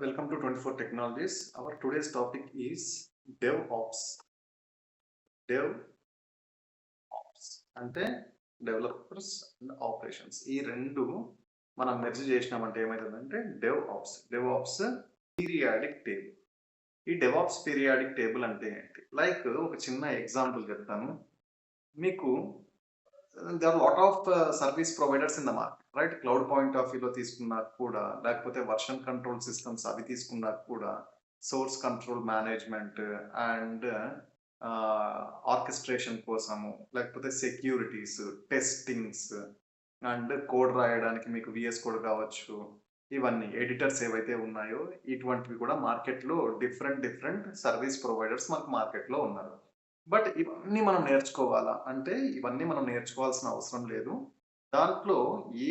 Welcome to 24 Technologies. Our today's topic is DevOps. DevOps అంటే developers and operations. ఈ రెండు మనం మెర్జ్ చేసినామంటే ఏమవుతుందంటే డెవ్ ఆప్స్ పీరియాడిక్ టేబుల్. ఈ డెవాప్స్ పీరియాడిక్ టేబుల్ అంటే ఏంటి? లైక్ ఒక చిన్న ఎగ్జాంపుల్ చెప్తాను మీకు. There are lot of service providers in the market, right? Cloud point of వ్యూలో తీసుకున్నా కూడా, లేకపోతే వర్షన్ కంట్రోల్ సిస్టమ్స్ అవి తీసుకున్నా కూడా, source control management and orchestration కోసము, లేకపోతే సెక్యూరిటీస్, టెస్టింగ్స్ అండ్ కోడ్ రాయడానికి మీకు విఎస్ కోడ్ కావచ్చు. ఇవన్నీ ఎడిటర్స్ ఏవైతే ఉన్నాయో ఇటువంటివి కూడా మార్కెట్లో డిఫరెంట్ సర్వీస్ ప్రొవైడర్స్ మనకు మార్కెట్లో ఉన్నారు. బట్ ఇవన్నీ మనం నేర్చుకోవాలా అంటే ఇవన్నీ మనం నేర్చుకోవాల్సిన అవసరం లేదు. దాంట్లో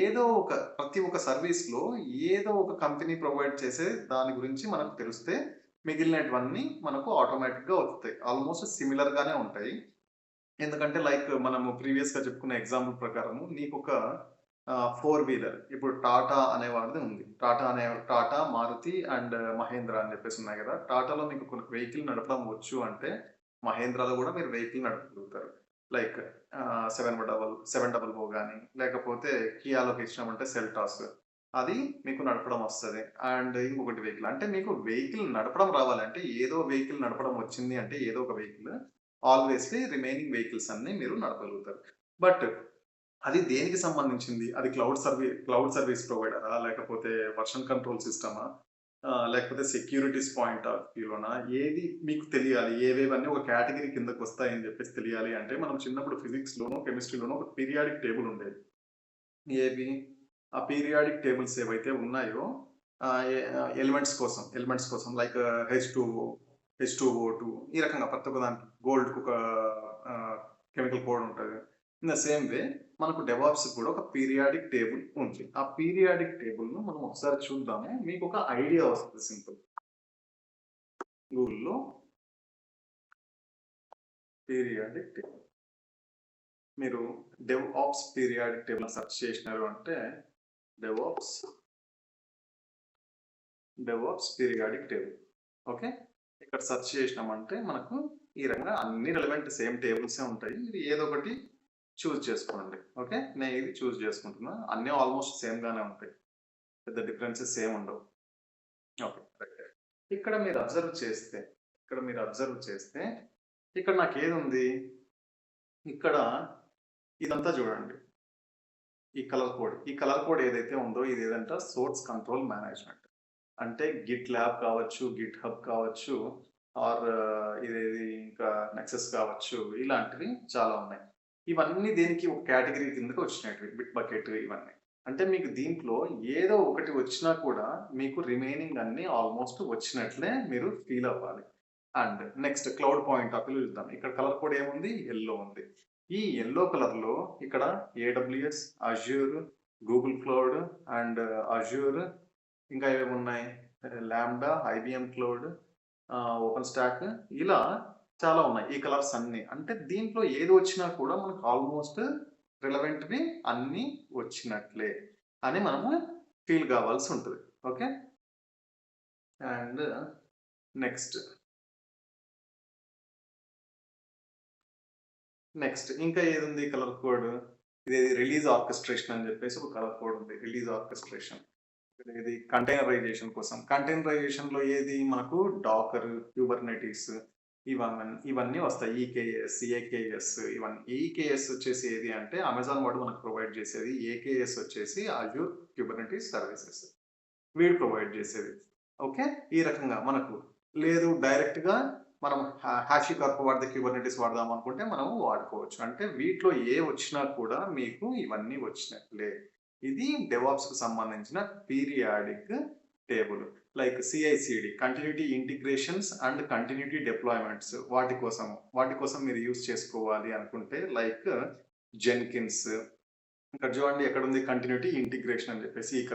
ఏదో ఒక ప్రతి ఒక్క సర్వీస్‌లో ఏదో ఒక కంపెనీ ప్రొవైడ్ చేసే దాని గురించి మనకు తెలిస్తే మిగిలినటివన్నీ మనకు ఆటోమేటిక్‌గా వస్తాయి. ఆల్మోస్ట్ సిమిలర్ గానే ఉంటాయి. ఎందుకంటే లైక్ మనము ప్రీవియస్‌గా చెప్పుకున్న ఎగ్జాంపుల్ ప్రకారము నీకొక 4 వీలర్ ఇప్పుడు టాటా అనేవాడిది ఉంది. టాటా, మారుతి అండ్ మహేంద్ర అని చెప్పేసి ఉన్నాయి కదా! టాటాలో మీకు కొన్ని వెహికల్ నడపడం వచ్చు అంటే మహేంద్రాలో కూడా మీరు వెహికల్ నడపగలుగుతారు. లైక్ 700 గాని, లేకపోతే కియాలోకి ఇచ్చినామంటే సెల్టాస్. అది మీకు నడపడం వస్తది. అండ్ ఇంకొకటి వెహికల్. అంటే మీకు వెహికల్ నడపడం రావాలంటే ఏదో వెహికల్ నడపడం వచ్చింది అంటే ఏదో ఒక వెహికల్ ఆల్వేస్‌లీ రిమైనింగ్ వెహికల్స్ అన్నీ మీరు నడపగలుగుతారు. బట్ అది దేనికి సంబంధించింది? అది క్లౌడ్ సర్వీస్ ప్రొవైడరా? లేకపోతే వర్షన్ కంట్రోల్ సిస్టమా? లేకపోతే సెక్యూరిటీస్ పాయింట్ ఆఫ్ వ్యూలోనా? ఏది మీకు తెలియాలి? ఏవేవన్నీ ఒక కేటగరీ కిందకొస్తాయని జెప్పేసి తెలియాలి అంటే, మనం చిన్నప్పుడు ఫిజిక్స్‌లోనో, కెమిస్ట్రీలోనో ఒక పీరియాడిక్ టేబుల్ ఉండేది. ఏవి? ఆ పీరియాడిక్ టేబుల్స్ ఏవైతే ఉన్నాయో ఎలిమెంట్స్ కోసం లైక్ హెచ్2ఓ, హెచ్2ఓ2 ఈ రకంగా ప్రతి ఒక్క దానికి గోల్డ్‌కి ఒక కెమికల్ కోడ్ ఉంటది. ఇన్ ద సేమ్ వే మనకు డెవాప్స్ కూడా ఒక పీరియాడిక్ టేబుల్ ఉంది. ఆ పీరియాడిక్ టేబుల్‌ను మనం ఒకసారి చూద్దాము. మీకు ఒక ఐడియా వస్తది సింపుల్. గూగుల్‌లో పీరియాడిక్ టేబుల్. మీరు డెవాప్స్ పీరియాడిక్ టేబుల్ సెర్చ్ చేసినారు అంటే డెవాప్స్ పీరియాడిక్ టేబుల్. ఓకే. ఇక్కడ సెర్చ్ చేసినామంటే మనకు ఈ రకంగా అన్ని రిలవెంట్ సేమ్ టేబుల్సే ఉంటాయి. మీరు ఏదో ఒకటి చూజ్ చేసుకోండి. ఓకే. నేను ఇది చూజ్ చేసుకుంటున్నా. అన్నీ ఆల్మోస్ట్ సేమ్ గానే ఉంటాయి. పెద్ద డిఫరెన్సెస్ ఏమి ఉండవు. ఓకే. రైట్. ఇక్కడ మీరు అబ్జర్వ్ చేస్తే ఇక్కడ నాకేదుంది? ఇక్కడ ఇదంతా చూడండి. ఈ కలర్ కోడ్ ఏదైతే ఉందో ఇది ఏదంట సోర్స్ కంట్రోల్ మేనేజ్మెంట్. అంటే గిట్ ల్యాబ్ కావచ్చు, గిట్ హబ్ కావచ్చు, ఆర్ ఇదేది ఇంకా నెక్సస్ కావచ్చు. ఇలాంటివి చాలా ఉన్నాయి. ఇవన్నీ దేనికి ఒక కేటగిరీ కిందకి వచ్చినటివి. బిట్ బకెట్ ఇవన్నీ. అంటే మీకు దీంట్లో ఏదో ఒకటి వచ్చినా కూడా మీకు రిమైనింగ్ అన్నీ ఆల్మోస్ట్ వచ్చినట్లే మీరు ఫీల్ అవ్వాలి. And next cloud point of view చూద్దాం. ఇక్కడ కలర్ కోడ్ ఏముంది? యెల్లో ఉంది. ఈ యెల్లో కలర్‌లో ఇక్కడ AWS, Azure, Google cloud and Azure ఇంకా ఏవేమున్నాయి? Lambda, IBM cloud, OpenStack ఇలా చాలా ఉన్నాయి. ఈ కలర్స్ అన్నీ. అంటే దీంట్లో ఏది వచ్చినా కూడా మనకు ఆల్మోస్ట్ రిలవెంట్‌వి అన్నీ వచ్చినట్లే అని మనము ఫీల్ కావాల్సి ఉంటది. ఓకే. అండ్ నెక్స్ట్ ఇంకా ఏదుంది కలర్ కోడ్? ఇదేది రిలీజ్ ఆర్కెస్ట్రేషన్ అని చెప్పేసి ఒక కలర్ కోడ్ ఉంది. Release orchestration. ఇది కంటైనరైజేషన్ కోసం. కంటైనరైజేషన్‌లో ఏది మనకు డాకర్, క్యూబర్నెటిస్ ఇవన్నీ వస్తాయి. ఈకేఎస్, ఏకేఎస్ ఇవన్నీ. ఈకేఎస్ వచ్చేసి ఏది అంటే అమెజాన్ వాడు మనకు ప్రొవైడ్ చేసేది. ఏకేఎస్ వచ్చేసి అజూర్ క్యూబర్నెటిస్ సర్వీసెస్. వీడు ప్రొవైడ్ చేసేది. ఓకే. ఈ రకంగా మనకు లేదు డైరెక్ట్‌గా మనం హాషికార్ప్ వాడితే క్యూబర్నెటిస్ వాడదాం అనుకుంటే మనము వాడుకోవచ్చు. అంటే వీటిలో ఏ వచ్చినా కూడా మీకు ఇవన్నీ వచ్చినట్లే. ఇది డెవాప్స్‌కి సంబంధించిన periodic table. Like CICD continuity integrations and continuity deployments వాటి కోసం మీరు యూజ్ చేసుకోవాలి అనుకుంటే లైక్ జెన్కిన్స్. ఇక్కడ చూడండి ఎక్కడుంది కంటిన్యూటీ ఇంటిగ్రేషన్ అని చెప్పేసి ఈ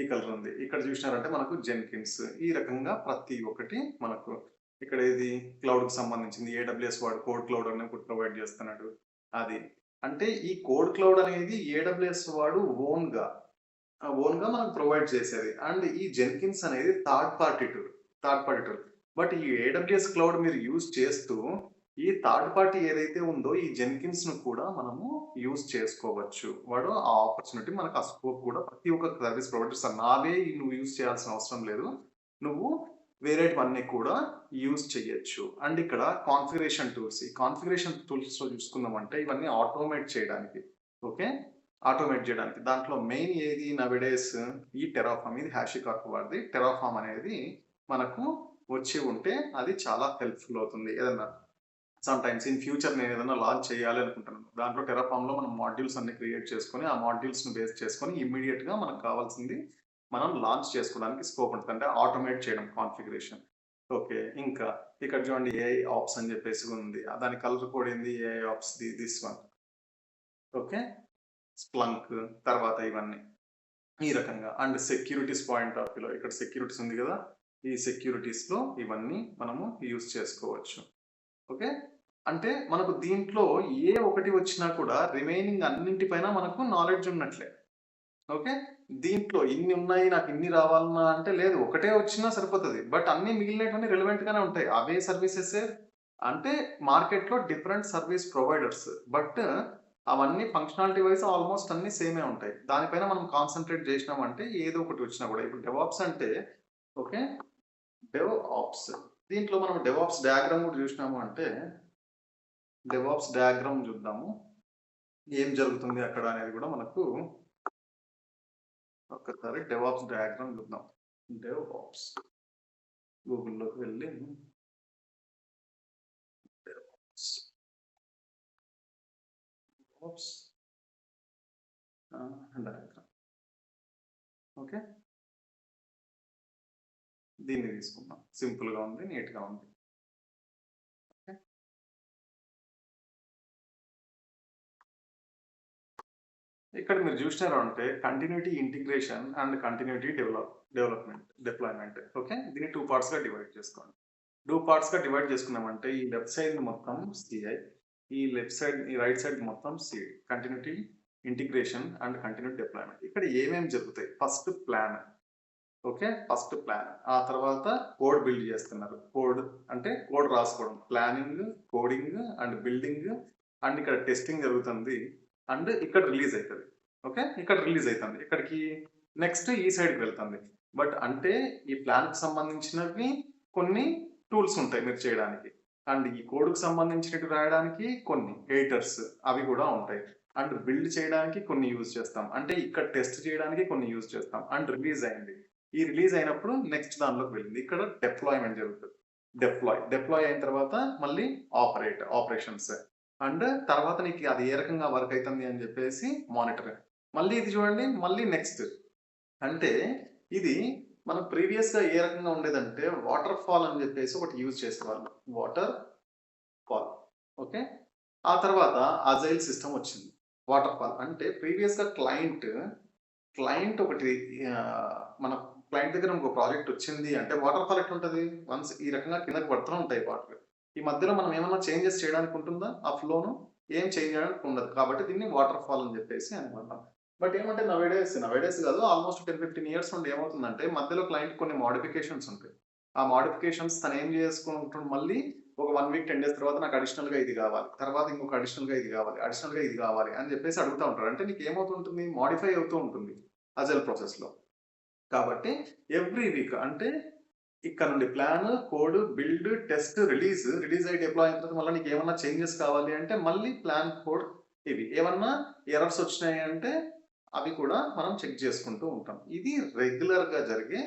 కలర్ ఉంది. ఇక్కడ చూసినారంటే మనకు జెన్కిన్స్. ఈ రకంగా ప్రతి ఒక్కటి మనకు ఇక్కడ ఇది క్లౌడ్‌కి సంబంధించింది. ఏడబ్ల్యూఎస్ వాడు కోడ్ క్లౌడ్ అని ఒకటి ప్రొవైడ్ చేస్తున్నాడు. అది. అంటే ఈ కోడ్ క్లౌడ్ అనేది ఏడబ్ల్యూఎస్ వాడు ఓన్‌గా ఓన్‌గా మనకు ప్రొవైడ్ చేసేది. అండ్ ఈ జెన్కిన్స్ అనేది థర్డ్ పార్టీ టూల్. బట్ ఈ ఏడబ్ల్యూఎస్ క్లౌడ్ మీరు యూజ్ చేస్తూ, ఈ థర్డ్ పార్టీ ఏదైతే ఉందో ఈ జెన్కిన్స్‌ను కూడా మనము యూజ్ చేసుకోవచ్చు. వాడు ఆ ఆపర్చునిటీ మనకు ఆ స్కోప్ కూడా ప్రతి ఒక్క సర్విస్ ప్రొవైడర్ ఇస్తారు. నావే నువ్వు యూజ్ చేయాల్సిన అవసరం లేదు. నువ్వు వేరేటివన్నీ కూడా యూజ్ చేయొచ్చు. అండ్ ఇక్కడ కాన్ఫిగరేషన్ టూల్స్. ఈ కాన్ఫిగరేషన్ టూల్స్‌లో చూసుకున్నామంటే ఇవన్నీ ఆటోమేట్ చేయడానికి. ఓకే. ఆటోమేట్ చేయడానికి. దాంట్లో మెయిన్ ఏది నౌఎడేస్ ఈ టెరాఫార్మ్. ఇది హ్యాషికార్ప్ వాడిది. టెరాఫార్మ్ అనేది మనకు వచ్చి ఉంటే అది చాలా హెల్ప్‌ఫుల్ అవుతుంది. ఏదన్నా సమ్‌టైమ్స్ ఇన్ ఫ్యూచర్ నేను ఏదైనా లాంచ్ చేయాలి అనుకుంటున్నాను. దాంట్లో టెరాఫార్మ్‌లో మనం మాడ్యూల్స్ అన్ని క్రియేట్ చేసుకొని, ఆ మాడ్యూల్స్‌ని బేస్ చేసుకొని ఇమ్మీడియేట్‌గా మనకు కావాల్సింది మనం లాంచ్ చేసుకోవడానికి స్కోప్ ఉంటుంది. అంటే ఆటోమేట్ చేయడం కాన్ఫిగరేషన్. ఓకే. ఇంకా ఇక్కడ చూడండి ఏఐ ఆప్స్ అని చెప్పేసి ఉంది. దాని కలర్ కోడ్ ఏంది AIOps this one. Okay. Splunk తర్వాత ఇవన్నీ. ఈ రకంగా. అండ్ సెక్యూరిటీస్ పాయింట్ ఆఫ్ వ్యూలో ఇక్కడ సెక్యూరిటీస్ ఉంది కదా! ఈ సెక్యూరిటీస్‌లో ఇవన్నీ మనము యూజ్ చేసుకోవచ్చు. ఓకే. అంటే మనకు దీంట్లో ఏ ఒకటి వచ్చినా కూడా రిమైనింగ్ అన్నింటి పైన మనకు నాలెడ్జ్ ఉన్నట్లే. ఓకే. దీంట్లో ఇన్ని ఉన్నాయి నాకు ఇన్ని రావాలన్నా అంటే లేదు. ఒకటే వచ్చినా సరిపోతది. బట్ అన్నీ మిగిలినటివన్నీ రిలవెంట్ గానే ఉంటాయి. అవే సర్వీసెసే అంటే మార్కెట్‌లో డిఫరెంట్ సర్వీస్ ప్రొవైడర్స్. బట్ అవన్నీ ఫంక్షనాలిటీ వైస్ ఆల్మోస్ట్ అన్నీ సేమే ఉంటాయి. దానిపైన మనం కాన్సంట్రేట్ చేసినామంటే ఏదో ఒకటి వచ్చినా కూడా ఇప్పుడు డెవాప్స్ అంటే ఓకే. డెవాప్స్. దీంట్లో మనం డెవాప్స్ డయాగ్రామ్ కూడా చూసినాము అంటే డెవాప్స్ డయాగ్రామ్ చూద్దాము. ఏం జరుగుతుంది అక్కడ అనేది కూడా మనకు ఒక్కసారి డెవాప్స్ డయాగ్రామ్ చూద్దాం. డెవాప్స్ గూగుల్‌లోకి వెళ్ళి డెవాప్స్ డెవాప్స్ డయాగ్రామ్. ఓకే. దీన్ని తీసుకుందాం. సింపుల్‌గా ఉంది. నీట్‌గా ఉంది. ఓకే. ఇక్కడ మీరు చూసినారు అంటే continuity integration and continuity deployment. Okay. దీన్ని 2 పార్ట్స్‌గా డివైడ్ చేసుకోండి. 2 పార్ట్స్‌గా డివైడ్ చేసుకున్నామంటే ఈ లెఫ్ట్ సైడ్ మొత్తం సిఐ, ఈ రైట్ సైడ్ మొత్తం CD. Continuity integration and continuity deployment. ఇక్కడ ఏమేమి జరుగుతాయి? First plan. Okay. First plan. ఆ తర్వాత కోడ్ బిల్డ్ చేస్తున్నారు. కోడ్ అంటే కోడ్ రాసుకోవడం. Planning, coding and building and ఇక్కడ టెస్టింగ్ జరుగుతుంది. అండ్ ఇక్కడ రిలీజ్ అయితది. ఓకే. ఇక్కడ రిలీజ్ అయితుంది. ఇక్కడికి నెక్స్ట్ ఈ సైడ్‌కి వెళ్తుంది. బట్ అంటే ఈ ప్లాన్‌కి సంబంధించినవి కొన్ని టూల్స్ ఉంటాయి మీరు చేయడానికి. అండ్ ఈ కోడ్‌కి సంబంధించినవి రాయడానికి కొన్ని ఎడిటర్స్ అవి కూడా ఉంటాయి. అండ్ బిల్డ్ చేయడానికి కొన్ని యూజ్ చేస్తాం. అంటే ఇక్కడ టెస్ట్ చేయడానికి కొన్ని యూజ్ చేస్తాం. అండ్ రిలీజ్ అయింది. ఈ రిలీజ్ అయినప్పుడు నెక్స్ట్ దానిలోకి వెళ్ళింది. ఇక్కడ డిప్లాయ్‌మెంట్ జరుగుతది. డిప్లాయ్ అయిన తర్వాత మళ్ళీ ఆపరేషన్స్. అండ్ తర్వాత నీకు అది ఏ రకంగా వర్క్ అయితుంది అని చెప్పేసి మానిటర్. మళ్ళీ ఇది చూడండి మళ్ళీ నెక్స్ట్. అంటే ఇది మనం ప్రీవియస్‌గా ఏ రకంగా ఉండేదంటే వాటర్ ఫాల్ అని చెప్పేసి ఒకటి యూజ్ చేసేవాళ్ళు. Water fall. ఓకే. ఆ తర్వాత అజైల్ సిస్టమ్ వచ్చింది. వాటర్ ఫాల్ అంటే ప్రీవియస్‌గా క్లయింట్ ఒకటి మన క్లయింట్ దగ్గర ఇంకో ప్రాజెక్ట్ వచ్చింది అంటే వాటర్ ఫాల్ ఎట్లుంటది? వన్స్ ఈ రకంగా కిందకి పడుతూనే ఉంటాయి వాటర్. ఈ మధ్యలో మనం ఏమన్నా చేంజెస్ చేయడానికి ఉంటుందా? ఆ ఫ్లోను? ఏం చేంజ్ చేయడానికి ఉండదు. కాబట్టి దీన్ని వాటర్ ఫాల్ అని చెప్పేసి అనుకుంటాం. బట్ ఏమంటే నౌఎడేస్ కాదు ఆల్మోస్ట్ 10, 15 ఇయర్స్ నుండి ఏమవుతుందంటే మధ్యలో క్లయింట్ కొన్ని మోడిఫికేషన్స్ ఉంటాయి. ఆ మోడిఫికేషన్స్ తను ఏం చేసుకుంటాడు మళ్ళీ ఒక 1 వీక్, 10 డేస్ తర్వాత నాకు అడిషనల్‌గా ఇది కావాలి. తర్వాత ఇంకొక అడిషనల్‌గా ఇది కావాలి అని చెప్పేసి అడుగుతా ఉంటారు. అంటే నీకు ఏమవుతుంటుంది? మోడిఫై అవుతూ ఉంటుంది. అజైల్ ప్రాసెస్‌లో. కాబట్టి ఎవ్రీ వీక్ అంటే ఇక్కడ నుండి plan, code, build, test, release అయ్యి డిప్లాయ్ అయిన తర్వాత మళ్ళీ నీకు ఏమన్నా చేంజెస్ కావాలి అంటే మళ్ళీ ప్లాన్, కోడ్ ఇవి. ఏమన్నా ఎర్రర్స్ వచ్చినాయి అంటే అవి కూడా మనం చెక్ చేసుకుంటూ ఉంటాం. ఇది రెగ్యులర్‌గా జరిగే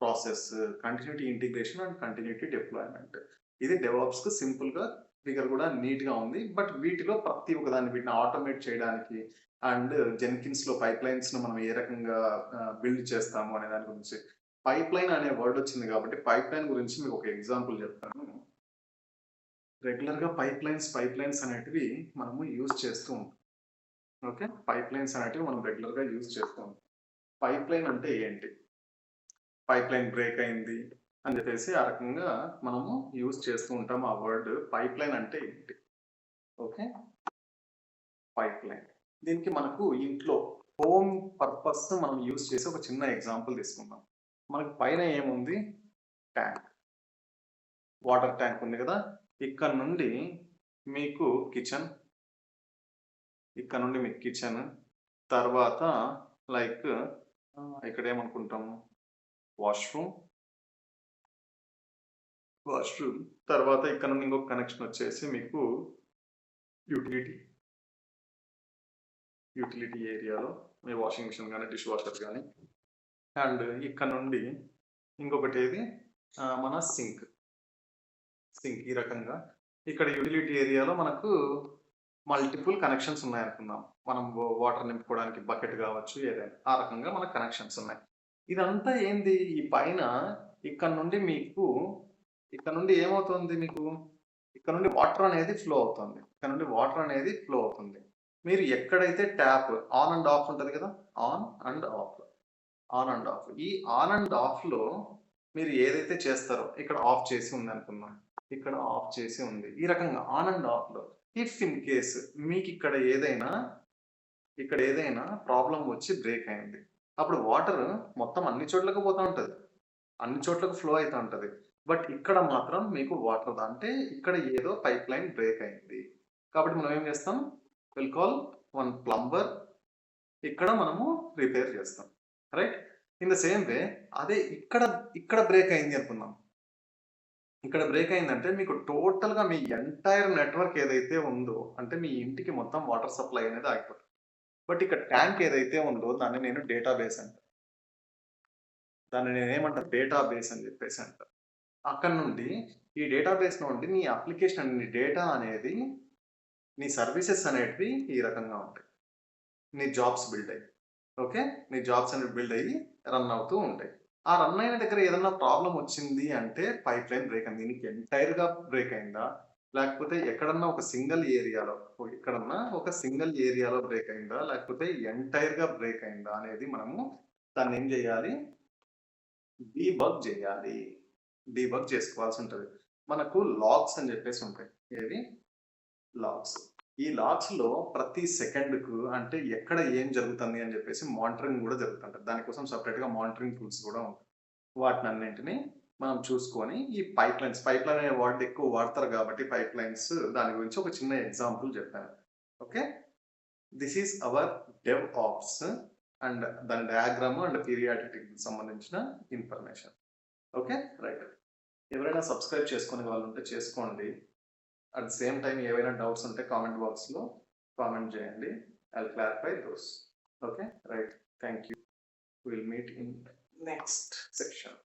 process. Continuity integration and continuity deployment. ఇది డెవాప్స్‌కి సింపుల్‌గా ఫిగర్ కూడా నీట్‌గా ఉంది. బట్ వీటిలో ప్రతి ఒక్కదాన్ని వీటిని ఆటోమేట్ చేయడానికి అండ్ జెన్కిన్స్‌లో పైప్‌లైన్స్‌ను మనం ఏ రకంగా బిల్డ్ చేస్తాము అనే దాని గురించి. పైప్‌లైన్ అనే వర్డ్ వచ్చింది కాబట్టి పైప్‌లైన్ గురించి మీకు ఒక ఎగ్జాంపుల్ చెప్తాను. రెగ్యులర్‌గా పైప్‌లైన్స్ అనేటివి మనము యూజ్ చేస్తూ ఉంటాం. ఓకే. పైప్‌లైన్స్ అనేటివి మనం రెగ్యులర్‌గా యూజ్ చేస్తూ ఉంటాం. పైప్‌లైన్ అంటే ఏంటి? పైప్‌లైన్ బ్రేక్ అయింది అని చెప్పేసి ఆ రకంగా మనము యూజ్ చేస్తూ ఉంటాం ఆ వర్డ్. పైప్‌లైన్ అంటే ఏంటి? ఓకే. పైప్‌లైన్. దీనికి మనకు ఇంట్లో హోమ్ పర్పస్ మనం యూజ్ చేసి ఒక చిన్న ఎగ్జాంపుల్ తీసుకుందాం. మనకు పైన ఏముంది? ట్యాంక్. వాటర్ ట్యాంక్ ఉంది కదా! ఇక్కడ నుండి మీకు కిచెన్. ఇక్కడ నుండి మీకు కిచెన్. తర్వాత లైక్ ఇక్కడ ఏమనుకుంటాము? వాష్‌రూమ్. తర్వాత ఇక్కడ నుండి ఇంకొక కనెక్షన్ వచ్చేసి మీకు యూటిలిటీ. యూటిలిటీ ఏరియాలో మీ వాషింగ్ మిషన్ గానీ, డిష్ వాషర్ గానీ. అండ్ ఇక్కడ నుండి ఇంకొకటి ఏది? మన సింక్. ఈ రకంగా ఇక్కడ యూటిలిటీ ఏరియాలో మనకు మల్టిపుల్ కనెక్షన్స్ ఉన్నాయనుకుందాం. మనం వాటర్ నింపుకోవడానికి బకెట్ కావచ్చు, ఏదైనా. ఆ రకంగా మనకు కనెక్షన్స్ ఉన్నాయి. ఇదంతా ఏంది? ఈ పైన ఇక్కడ నుండి మీకు ఇక్కడ నుండి ఏమవుతుంది మీకు? ఇక్కడ నుండి వాటర్ అనేది ఫ్లో అవుతుంది. ఇక్కడ నుండి వాటర్ అనేది ఫ్లో అవుతుంది. మీరు ఎక్కడైతే ట్యాప్ ఆన్ అండ్ ఆఫ్ ఉంటది కదా! On and of. On and of. ఈ ఆన్ అండ్ ఆఫ్‌లో మీరు ఏదైతే చేస్తారో ఇక్కడ ఆఫ్ చేసి ఉందనుకుందాం. ఇక్కడ ఆఫ్ చేసి ఉంది. ఈ రకంగా ఆన్ అండ్ ఆఫ్‌లో ఇఫ్ ఇన్ కేస్ మీకిక్కడ ఏదైనా ప్రాబ్లమ్ వచ్చి బ్రేక్ అయింది. అప్పుడు వాటర్ మొత్తం అన్ని చోట్లకు పోతా ఉంటది. అన్ని చోట్లకు ఫ్లో అయితా ఉంటది. బట్ ఇక్కడ మాత్రం మీకు వాటర్ అంటే ఇక్కడ ఏదో పైప్ లైన్ బ్రేక్ అయింది. కాబట్టి మనం ఏం చేస్తాం? Will call one plumber. ఇక్కడ మనము రిపేర్ చేస్తాం. Right? In the same way అదే ఇక్కడ బ్రేక్ అయింది అనుకుందాం. ఇక్కడ బ్రేక్ అయిందంటే మీకు టోటల్‌గా మీ ఎంటైర్ నెట్వర్క్ ఏదైతే ఉందో, అంటే మీ ఇంటికి మొత్తం వాటర్ సప్లై అనేది ఆగిపోతుంది. బట్ ఇక్కడ ట్యాంక్ ఏదైతే ఉందో దాన్ని నేను డేటాబేస్ అంటా. దాన్ని నేనేమంటా? డేటాబేస్ అని చెప్పేసి అంటా. అక్కడి నుండి ఈ డేటాబేస్ నుండి నీ అప్లికేషన్ నీ డేటా అనేది, నీ సర్వీసెస్ అనేటివి ఈ రకంగా ఉంటాయి. నీ జాబ్స్ బిల్డ్ అయ్యి. ఓకే? నీ జాబ్స్ అనేవి బిల్డ్ అయ్యి రన్ అవుతూ ఉంటాయి. ఆ రన్ అయిన దగ్గర ఏదన్నా ప్రాబ్లమ్ వచ్చింది అంటే పైప్ లైన్ బ్రేక్ అయింది. నీకు ఎంటైర్‌గా బ్రేక్ అయిందా? లేకపోతే ఎక్కడన్నా ఒక సింగిల్ ఏరియాలో బ్రేక్ అయిందా? లేకపోతే ఎంటైర్‌గా బ్రేక్ అయిందా? అనేది మనము దాన్ని ఏం చేయాలి? డీబగ్ చేయాలి. డీబగ్ చేసుకోవాల్సి ఉంటది. మనకు లాగ్స్ అని చెప్పేసి ఉంటాయి. ఏవి? లాగ్స్. ఈ లాగ్స్‌లో ప్రతి సెకండ్‌కు అంటే ఎక్కడ ఏం జరుగుతుంది అని చెప్పేసి మానిటరింగ్ కూడా జరుగుతుంటది. దానికోసం సెపరేట్‌గా మానిటరింగ్ టూల్స్ కూడా ఉంటాయి. వాటినన్నింటిని మనం చూసుకొని ఈ పైప్ లైన్ అనే వర్డ్ ఎక్కువ వాడతారు కాబట్టి దాని గురించి ఒక చిన్న ఎగ్జాంపుల్ చెప్పాను. Okay? This is our DevOps and దాని డయాగ్రామ్ అండ్ పీరియాడిటిక్‌కి సంబంధించిన ఇన్ఫర్మేషన్. ఓకే? రైట్. ఎవరైనా సబ్స్క్రైబ్ చేసుకునే వాళ్ళు ఉంటే చేసుకోండి. అట్ ద సేమ్ టైమ్ ఏవైనా డౌట్స్ ఉంటే కామెంట్ బాక్స్‌లో కామెంట్ చేయండి. I will clarify those. Okay? Right. Thank you. Will meet in next section.